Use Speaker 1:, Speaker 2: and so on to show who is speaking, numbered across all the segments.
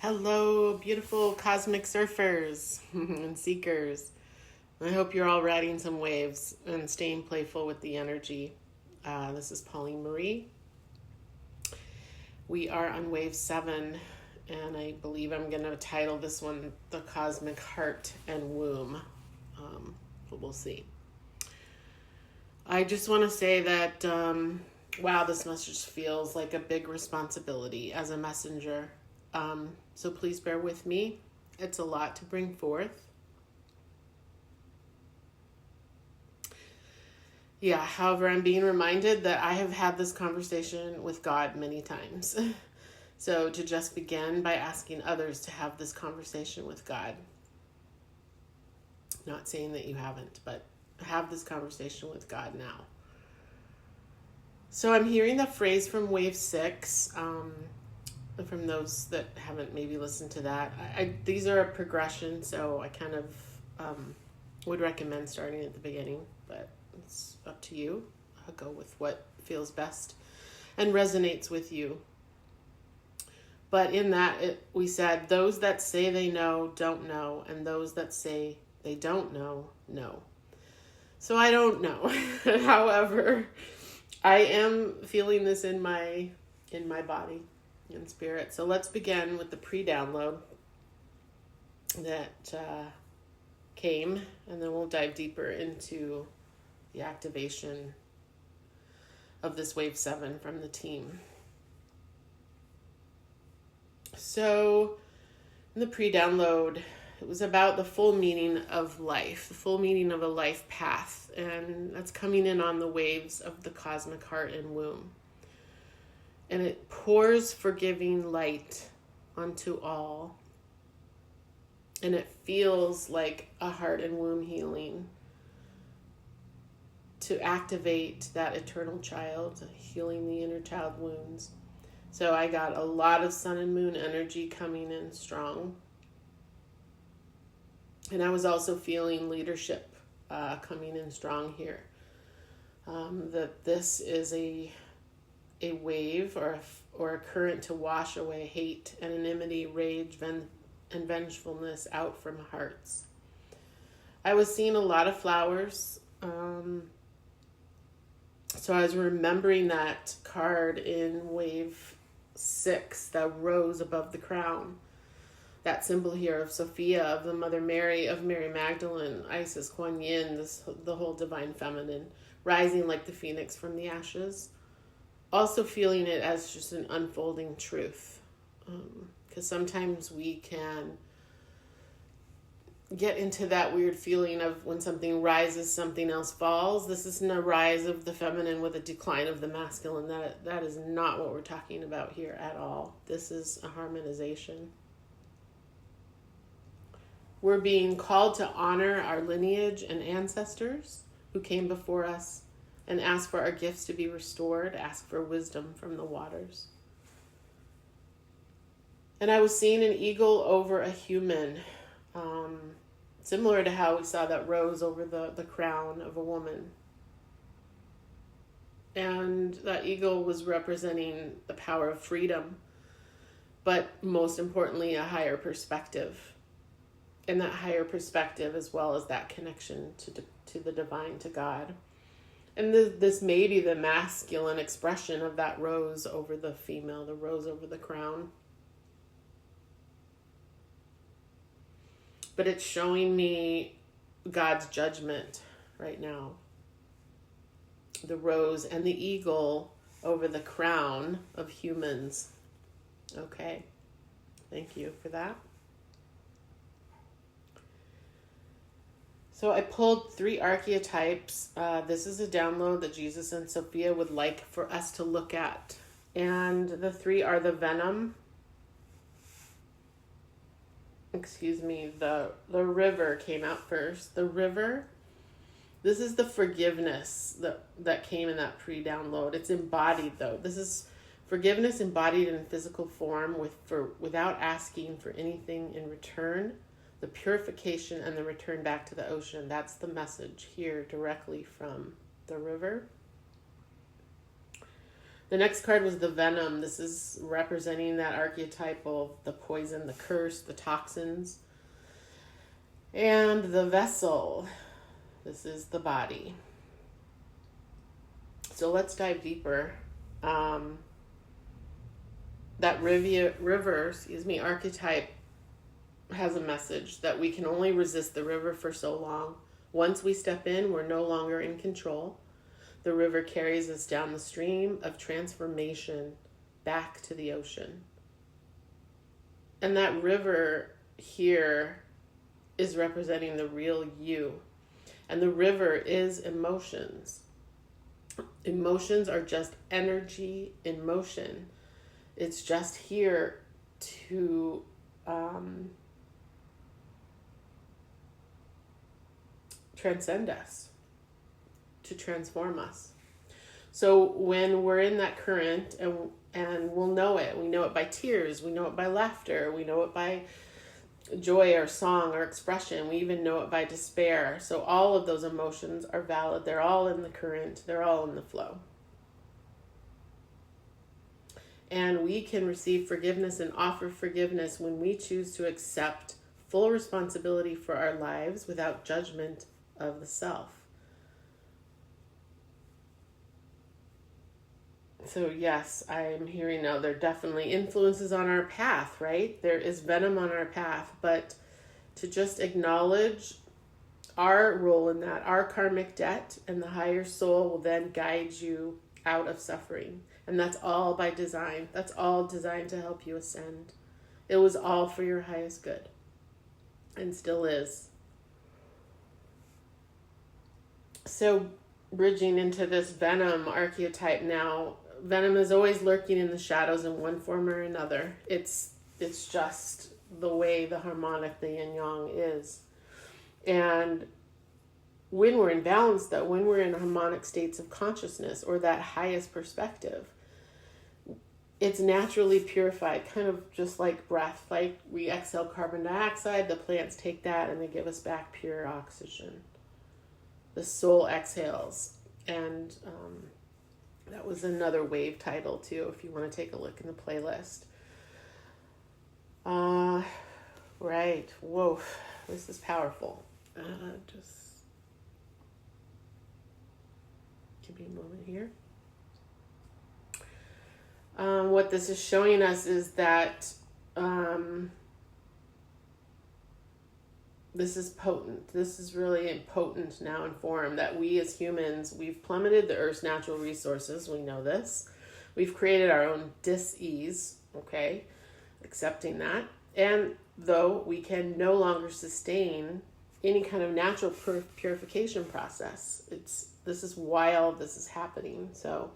Speaker 1: Hello, beautiful cosmic surfers and seekers. I hope you're all riding some waves and staying playful with the energy. This is Pauline Marie. We are on wave 7, and I believe I'm going to title this one The Cosmic Heart and Womb. But we'll see. I just want to say that, wow, this message feels like a big responsibility as a messenger. So please bear with me. It's a lot to bring forth. Yeah, however, I'm being reminded that I have had this conversation with God many times. So to just begin by asking others to have this conversation with God. Not saying that you haven't, but have this conversation with God now. So I'm hearing the phrase from wave 6, from those that haven't maybe listened to that. These are a progression, so I kind of would recommend starting at the beginning, but it's up to you. I'll go with what feels best and resonates with you. But in that, we said, those that say they know don't know, and those that say they don't know, know. So I don't know. However, I am feeling this in my body and spirit. So let's begin with the pre-download that came, and then we'll dive deeper into the activation of this wave 7 from the team. So in the pre-download, it was about the full meaning of life, the full meaning of a life path, and that's coming in on the waves of the cosmic heart and womb. And it pours forgiving light onto all. And it feels like a heart and womb healing to activate that eternal child, healing the inner child wounds. So I got a lot of sun and moon energy coming in strong. And I was also feeling leadership coming in strong here. That this is a wave or a current to wash away hate, anonymity, rage, and vengefulness out from hearts. I was seeing a lot of flowers. So I was remembering that card in wave 6, that rose above the crown. That symbol here of Sophia, of the Mother Mary, of Mary Magdalene, Isis, Kuan Yin, the whole divine feminine, rising like the phoenix from the ashes. Also feeling it as just an unfolding truth. Because sometimes we can get into that weird feeling of when something rises, something else falls. This isn't a rise of the feminine with a decline of the masculine. That is not what we're talking about here at all. This is a harmonization. We're being called to honor our lineage and ancestors who came before us, and ask for our gifts to be restored, ask for wisdom from the waters. And I was seeing an eagle over a human, similar to how we saw that rose over the crown of a woman. And that eagle was representing the power of freedom, but most importantly, a higher perspective. And that higher perspective, as well as that connection to the divine, to God. And this may be the masculine expression of that rose over the female, the rose over the crown. But it's showing me God's judgment right now. The rose and the eagle over the crown of humans. Okay. Thank you for that. So I pulled 3 archetypes. This is a download that Jesus and Sophia would like for us to look at. And the 3 are the venom. The river came out first. The river. This is the forgiveness that came in that pre-download. It's embodied though. This is forgiveness embodied in physical form without asking for anything in return. The purification and the return back to the ocean. That's the message here directly from the river. The next card was the venom. This is representing that archetype of the poison, the curse, the toxins. And the vessel. This is the body. So let's dive deeper. That river archetype has a message that we can only resist the river for so long. Once we step in, we're no longer in control. The river carries us down the stream of transformation back to the ocean. And that river here is representing the real you. And the river is emotions. Emotions are just energy in motion. It's just here to transcend us, to transform us. So when we're in that current, and we'll know it. We know it by tears. We know it by laughter. We know it by joy or song or expression. We even know it by despair. So all of those emotions are valid. They're all in the current. They're all in the flow. And we can receive forgiveness and offer forgiveness when we choose to accept full responsibility for our lives without judgment of the self. So yes, I'm hearing now there are definitely influences on our path, right? There is venom on our path, but to just acknowledge our role in that, our karmic debt, and the higher soul will then guide you out of suffering. And that's all by design. That's all designed to help you ascend. It was all for your highest good, and still is. So bridging into this venom archetype now, venom is always lurking in the shadows in one form or another. It's just the way the harmonic, the yin yang is. And when we're in balance, though, when we're in harmonic states of consciousness or that highest perspective, it's naturally purified, kind of just like breath. Like we exhale carbon dioxide, the plants take that and they give us back pure oxygen. The soul exhales. And that was another wave title too, if you want to take a look in the playlist. Right. Whoa, this is powerful. Just give me a moment here. What this is showing us is that this is potent. This is really potent now in form, that we as humans, we've plummeted the Earth's natural resources. We know this. We've created our own dis-ease, okay? Accepting that. And though we can no longer sustain any kind of natural purification process, this is while this is happening. So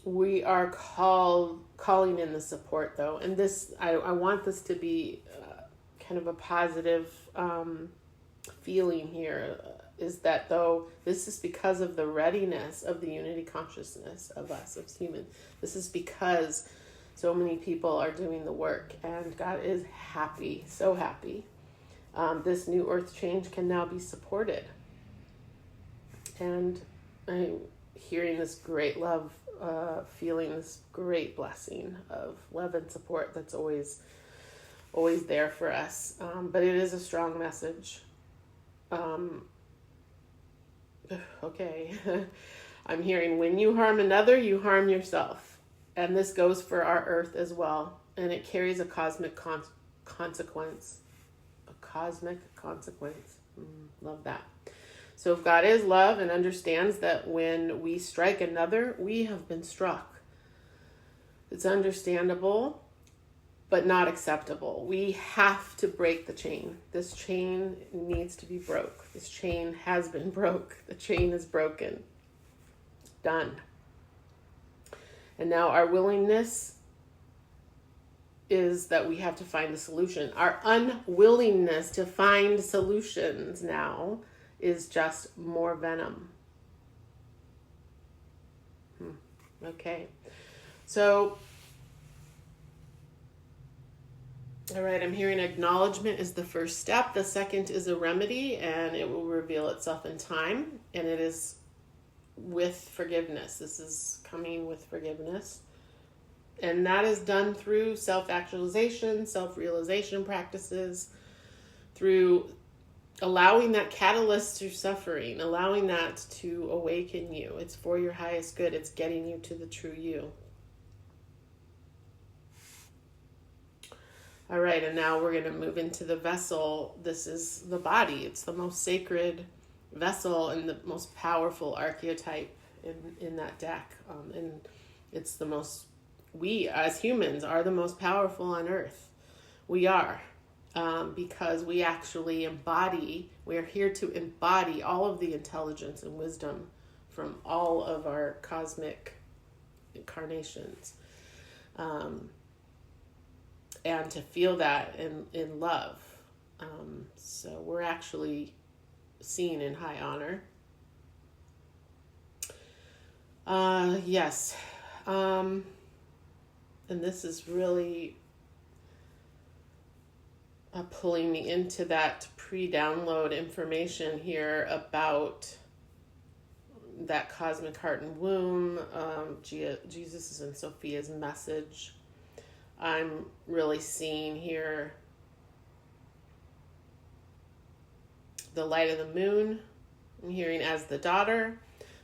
Speaker 1: we are calling in the support, though. And this, I want this to be kind of a positive feeling here, is that though this is because of the readiness of the unity consciousness of us, of humans. This is because so many people are doing the work, and God is happy, so happy. This new earth change can now be supported. And I'm hearing this great love, feeling this great blessing of love and support that's always there for us. But it is a strong message. Okay. I'm hearing, when you harm another, you harm yourself. And this goes for our earth as well. And it carries a cosmic consequence. A cosmic consequence. Love that. So if God is love and understands that when we strike another, we have been struck. It's understandable, but not acceptable. We have to break the chain. This chain needs to be broke. This chain has been broke. The chain is broken. Done. And now our willingness is that we have to find a solution. Our unwillingness to find solutions now is just more venom. Okay. So, all right, I'm hearing acknowledgement is the first step. The second is a remedy, and it will reveal itself in time. And it is with forgiveness. This is coming with forgiveness. And that is done through self-actualization, self-realization practices, through allowing that catalyst through suffering, allowing that to awaken you. It's for your highest good. It's getting you to the true you. All right, and now we're going to move into the vessel. This is the body. It's the most sacred vessel and the most powerful archetype in that deck. And it's the most, we as humans are the most powerful on earth. We are. Because we actually embody, we are here to embody all of the intelligence and wisdom from all of our cosmic incarnations. And to feel that in love. So we're actually seen in high honor. Yes. And this is really pulling me into that pre-download information here about that cosmic heart and womb, Jesus' and Sophia's message. I'm really seeing here the light of the moon. I'm hearing as the daughter,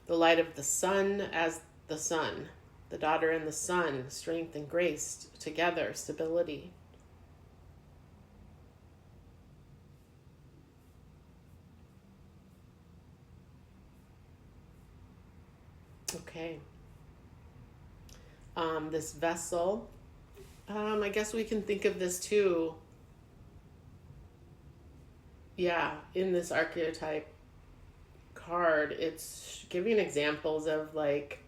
Speaker 1: the light of the sun as the sun, the daughter and the sun, strength and grace together, stability. Okay. This vessel, I guess we can think of this too. Yeah, in this archetype card, it's giving examples of like,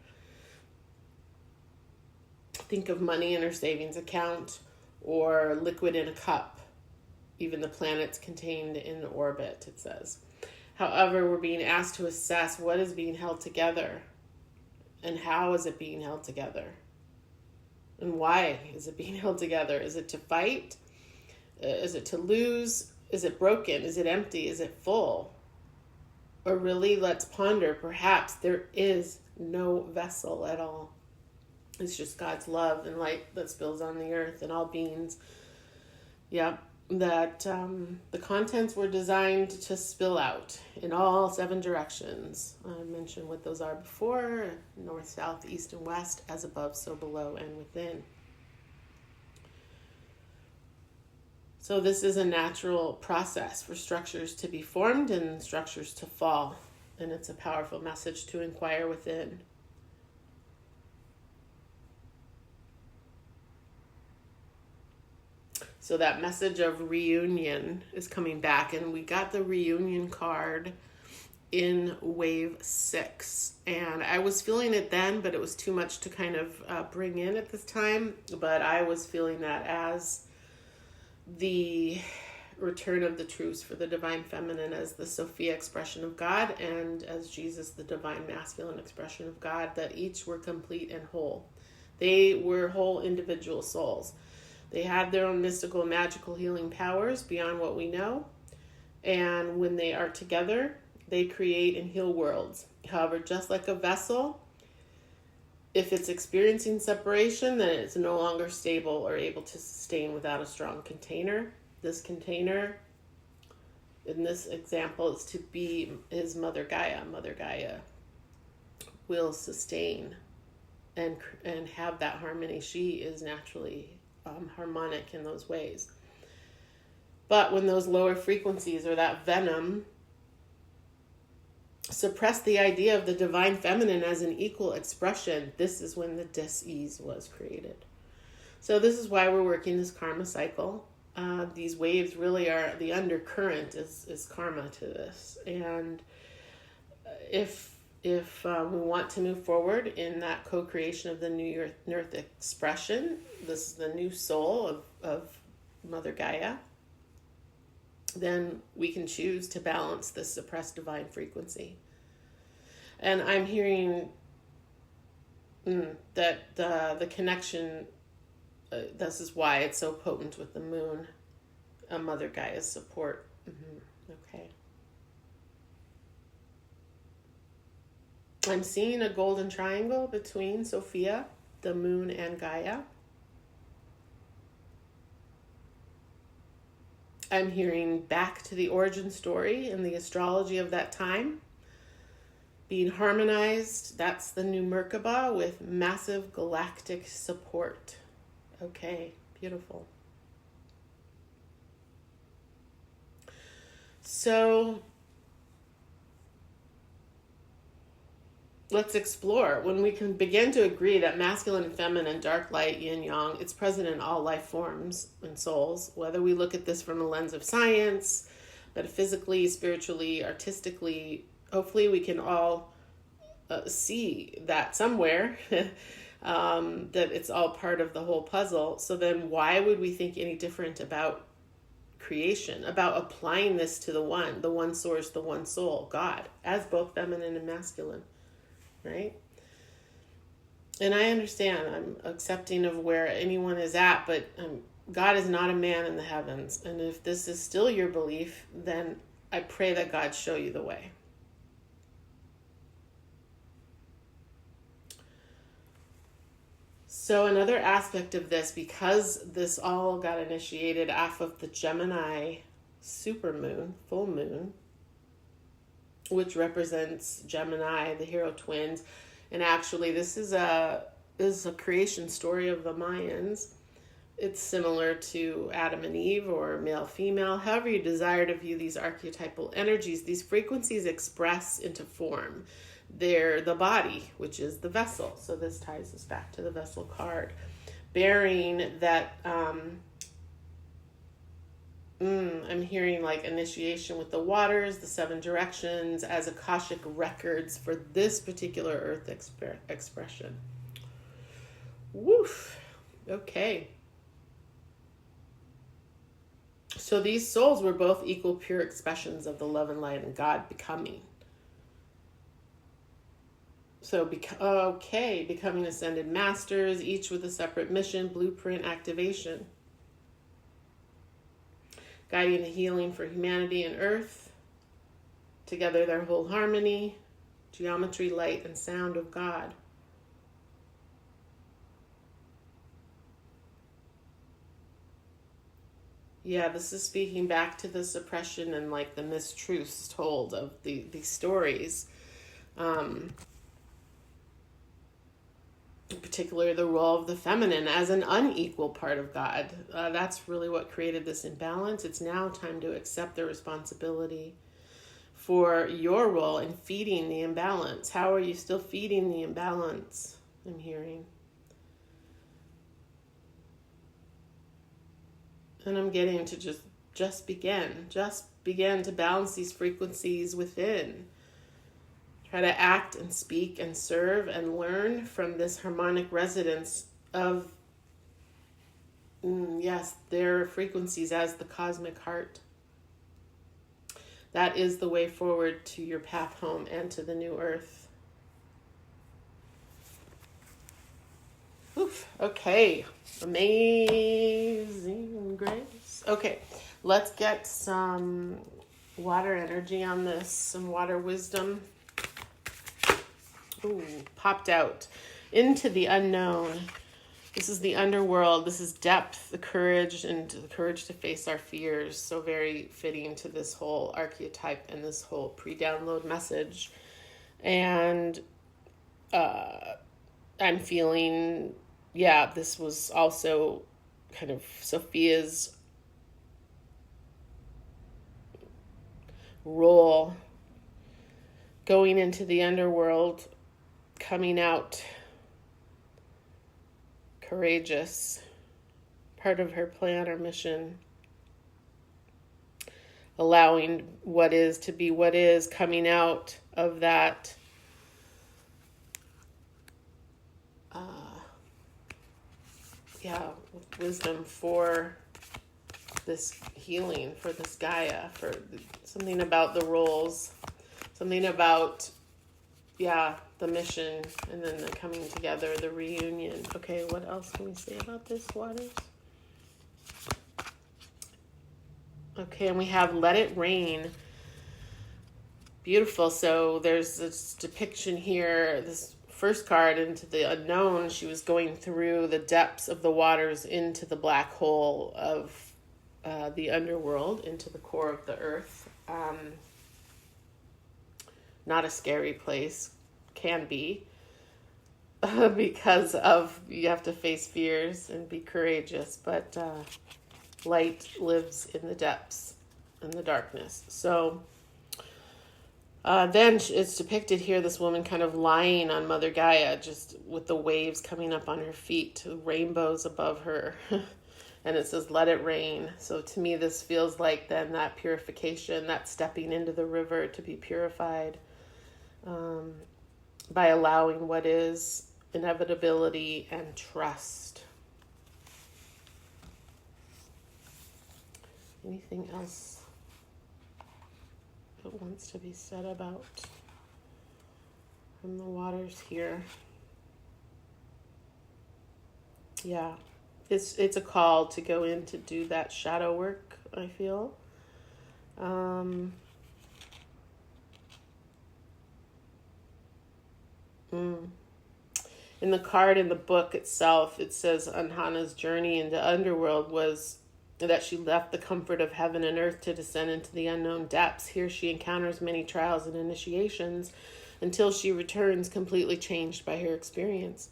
Speaker 1: think of money in her savings account or liquid in a cup, even the planets contained in orbit, it says. However, we're being asked to assess what is being held together. And how is it being held together? And why is it being held together? Is it to fight? Is it to lose? Is it broken? Is it empty? Is it full? Or really, let's ponder, perhaps there is no vessel at all. It's just God's love and light that spills on the earth and all beings. Yep. That the contents were designed to spill out in all 7 directions. I mentioned what those are before: north, south, east, and west, as above, so below and within. So this is a natural process for structures to be formed and structures to fall. And it's a powerful message to inquire within. So that message of reunion is coming back, and we got the reunion card in wave 6. And I was feeling it then, but it was too much to kind of bring in at this time. But I was feeling that as the return of the truths for the divine feminine, as the Sophia expression of God, and as Jesus, the divine masculine expression of God, that each were complete and whole. They were whole individual souls. They had their own mystical, magical healing powers beyond what we know. And when they are together, they create and heal worlds. However, just like a vessel, if it's experiencing separation, then it's no longer stable or able to sustain without a strong container. This container, in this example, is to be his Mother Gaia. Mother Gaia will sustain and have that harmony. She is naturally harmonic in those ways. But when those lower frequencies or that venom suppress the idea of the divine feminine as an equal expression, this is when the dis-ease was created. So this is why we're working this karma cycle. These waves really are, the undercurrent is karma to this. And if we want to move forward in that co-creation of the new earth expression, this is the new soul of Mother Gaia, then we can choose to balance this suppressed divine frequency. And I'm hearing that the connection, this is why it's so potent with the moon, Mother Gaia's support. Okay. I'm seeing a golden triangle between Sophia, the moon, and Gaia. I'm hearing back to the origin story and the astrology of that time being harmonized. That's the new Merkaba with massive galactic support. Okay, beautiful. So let's explore. When we can begin to agree that masculine and feminine, dark, light, yin, yang, it's present in all life forms and souls, whether we look at this from a lens of science, metaphysically, spiritually, artistically, hopefully we can all see that somewhere, that it's all part of the whole puzzle. So then why would we think any different about creation, about applying this to the one source, the one soul, God, as both feminine and masculine? Right? And I understand, I'm accepting of where anyone is at, but God is not a man in the heavens. And if this is still your belief, then I pray that God show you the way. So another aspect of this, because this all got initiated off of the Gemini supermoon, full moon, which represents Gemini, the hero twins. And actually, this is a creation story of the Mayans. It's similar to Adam and Eve or male, female. However you desire to view these archetypal energies, these frequencies express into form. They're the body, which is the vessel. So this ties us back to the vessel card. Bearing that... I'm hearing like initiation with the waters, the 7 directions as Akashic records for this particular earth expression. Woof. Okay. So these souls were both equal pure expressions of the love and light and God becoming. So, becoming ascended masters, each with a separate mission, blueprint, activation. Guiding the healing for humanity and earth. Together their whole harmony, geometry, light, and sound of God. Yeah, this is speaking back to the suppression and like the mistruths told of these stories. In particular, the role of the feminine as an unequal part of God. That's really what created this imbalance. It's now time to accept the responsibility for your role in feeding the imbalance. How are you still feeding the imbalance? I'm hearing. And I'm getting to just begin to balance these frequencies within. Try to act and speak and serve and learn from this harmonic resonance of, their frequencies as the cosmic heart. That is the way forward to your path home and to the new earth. Oof. Okay. Amazing grace. Okay. Let's get some water energy on this, some water wisdom. Ooh, popped out into the unknown. This is the underworld. This is depth, the courage, and the courage to face our fears. So very fitting to this whole archetype and this whole pre-download message. And I'm feeling, this was also kind of Sophia's role going into the underworld, coming out courageous, part of her plan or mission, allowing what is to be what is, coming out of that with wisdom for this healing, for this Gaia, for something about the roles, something about the mission, and then the coming together, the reunion. Okay, what else can we say about this, waters? Okay, and we have let it rain. Beautiful. So there's this depiction here, this first card into the unknown. She was going through the depths of the waters into the black hole of the underworld, into the core of the earth. Not a scary place, can be, because of you have to face fears and be courageous, but light lives in the depths, in the darkness. So then it's depicted here, this woman kind of lying on Mother Gaia, just with the waves coming up on her feet, rainbows above her. And it says, let it rain. So to me, this feels like then that purification, that stepping into the river to be purified by allowing what is, inevitability and trust. Anything else that wants to be said about from the waters here? Yeah, it's a call to go in to do that shadow work, I feel. In the card in the book itself, it says Anhana's journey into underworld was that she left the comfort of heaven and earth to descend into the unknown depths. Here she encounters many trials and initiations until she returns completely changed by her experience.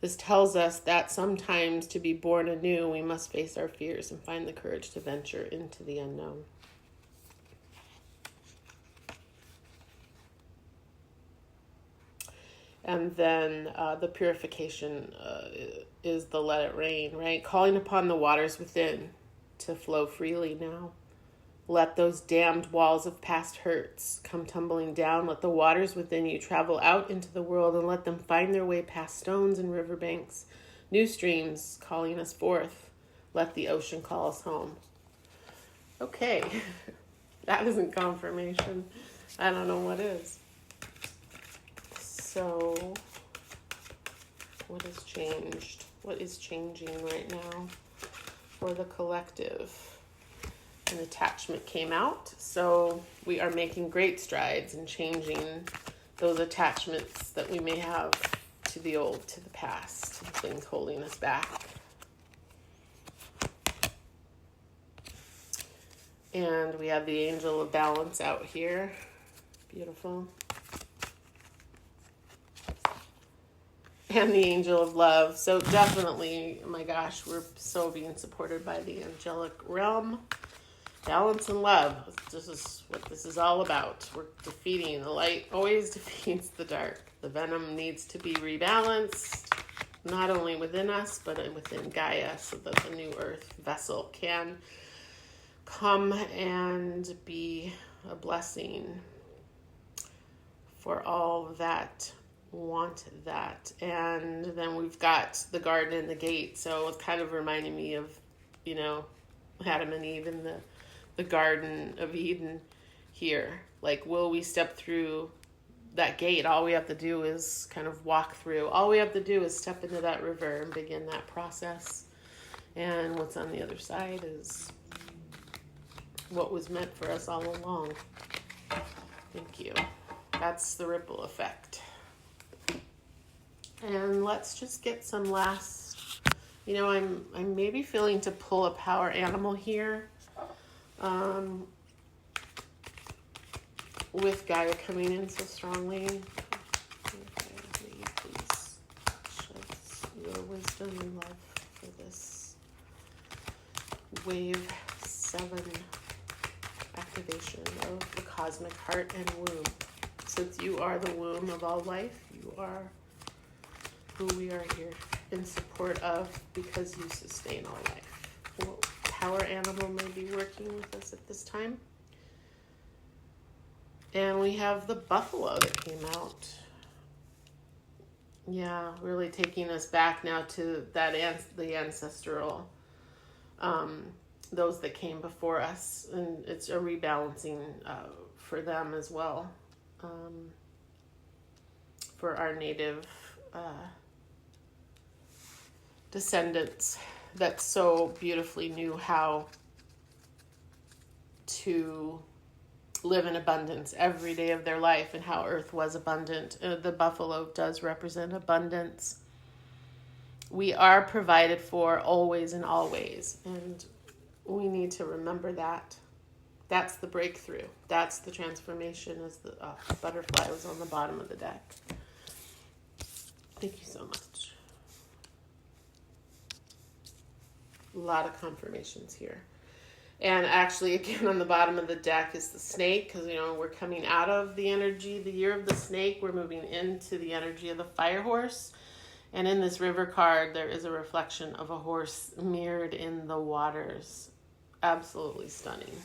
Speaker 1: This tells us that sometimes to be born anew, we must face our fears and find the courage to venture into the unknown. And then the purification is the let it rain, right? Calling upon the waters within to flow freely now. Let those damned walls of past hurts come tumbling down. Let the waters within you travel out into the world and let them find their way past stones and riverbanks. New streams calling us forth. Let the ocean call us home. Okay, that isn't confirmation. I don't know what is. So, what has changed? What is changing right now for the collective? An attachment came out, so we are making great strides in changing those attachments that we may have to the old, to the past, things holding us back. And we have the angel of balance out here. Beautiful. And the angel of love. So definitely, oh my gosh, we're so being supported by the angelic realm. Balance and love. This is what this is all about. We're defeating the light. Always defeats the dark. The venom needs to be rebalanced, not only within us, but within Gaia, so that the new earth vessel can come and be a blessing for all that want that. And then we've got the garden and the gate, so it's kind of reminding me of, Adam and Eve in the Garden of Eden here. Like, will we step through that gate? All we have to do is kind of walk through. All we have to do is step into that river and begin that process. And what's on the other side is what was meant for us all along. Thank you. That's the ripple effect. And let's just get some last, I'm maybe feeling to pull a power animal here. With Gaia coming in so strongly. Okay, please shed your wisdom and love for this wave 7 activation of the cosmic heart and womb. Since you are the womb of all life, you are who we are here in support of, because you sustain all life. What power animal may be working with us at this time? And we have the buffalo that came out. Yeah, really taking us back now to that the ancestral, those that came before us, and it's a rebalancing for them as well, for our native descendants that so beautifully knew how to live in abundance every day of their life, and how earth was abundant. The buffalo does represent abundance. We are provided for always and always, and we need to remember that. That's the breakthrough. That's the transformation, as the butterfly was on the bottom of the deck. Thank you so much. A lot of confirmations here. And actually, again, on the bottom of the deck is the snake, because, we're coming out of the energy, the year of the snake. We're moving into the energy of the fire horse. And in this river card, there is a reflection of a horse mirrored in the waters. Absolutely stunning.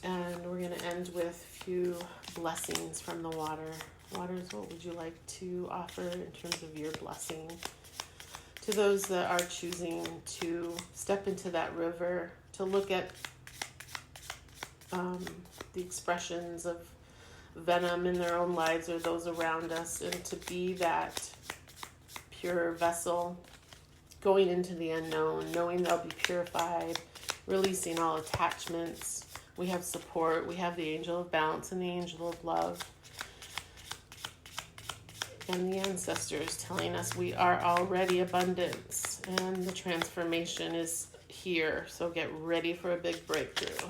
Speaker 1: And we're going to end with a few blessings from the water. Waters, what would you like to offer in terms of your blessing to those that are choosing to step into that river, to look at the expressions of venom in their own lives or those around us, and to be that pure vessel going into the unknown, knowing they'll be purified, releasing all attachments. We have support. We have the angel of balance and the angel of love. And the ancestors telling us we are already abundance, and the transformation is here. So get ready for a big breakthrough.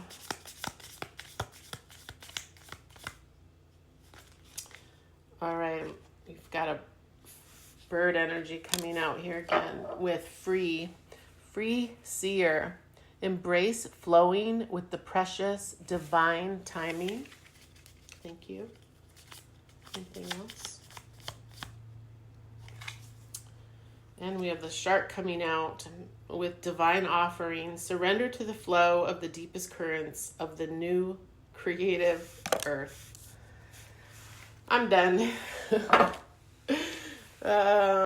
Speaker 1: All right, we've got a bird energy coming out here again with free seer. Embrace flowing with the precious divine timing. Thank you. Anything else? And we have the shark coming out with divine offering. Surrender to the flow of the deepest currents of the new creative earth. I'm done.